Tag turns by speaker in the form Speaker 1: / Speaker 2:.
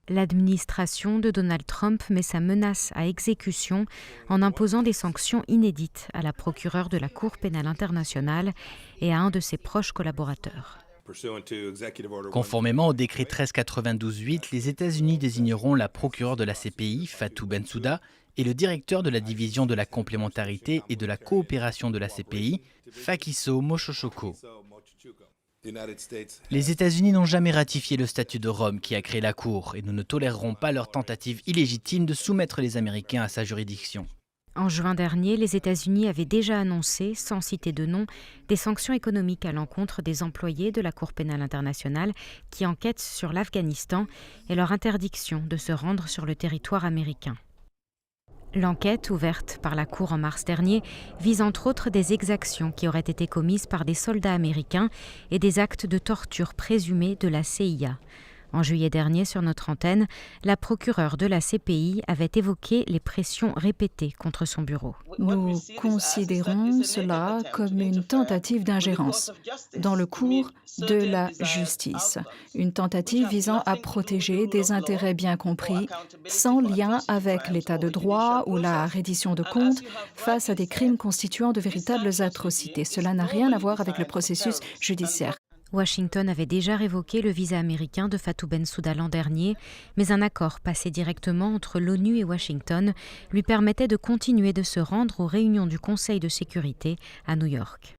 Speaker 1: L'administration de Donald Trump met sa menace à exécution en imposant des sanctions inédites à la procureure de la Cour pénale internationale et à un de ses proches collaborateurs.
Speaker 2: Conformément au décret 1392-8, les États-Unis désigneront la procureure de la CPI, Fatou Bensouda, et le directeur de la division de la complémentarité et de la coopération de la CPI, Fakiso Mochochoko. Les États-Unis n'ont jamais ratifié le statut de Rome qui a créé la Cour et nous ne tolérerons pas leur tentative illégitime de soumettre les Américains à sa juridiction.
Speaker 1: En juin dernier, les États-Unis avaient déjà annoncé, sans citer de nom, des sanctions économiques à l'encontre des employés de la Cour pénale internationale qui enquêtent sur l'Afghanistan et leur interdiction de se rendre sur le territoire américain. L'enquête, ouverte par la Cour en mars dernier, vise entre autres des exactions qui auraient été commises par des soldats américains et des actes de torture présumés de la CIA. En juillet dernier, sur notre antenne, la procureure de la CPI avait évoqué les pressions répétées contre son bureau.
Speaker 3: Nous considérons cela comme une tentative d'ingérence dans le cours de la justice, une tentative visant à protéger des intérêts bien compris, sans lien avec l'état de droit ou la reddition de comptes face à des crimes constituant de véritables atrocités. Cela n'a rien à voir avec le processus judiciaire.
Speaker 1: Washington avait déjà révoqué le visa américain de Fatou Bensouda l'an dernier, mais un accord passé directement entre l'ONU et Washington lui permettait de continuer de se rendre aux réunions du Conseil de sécurité à New York.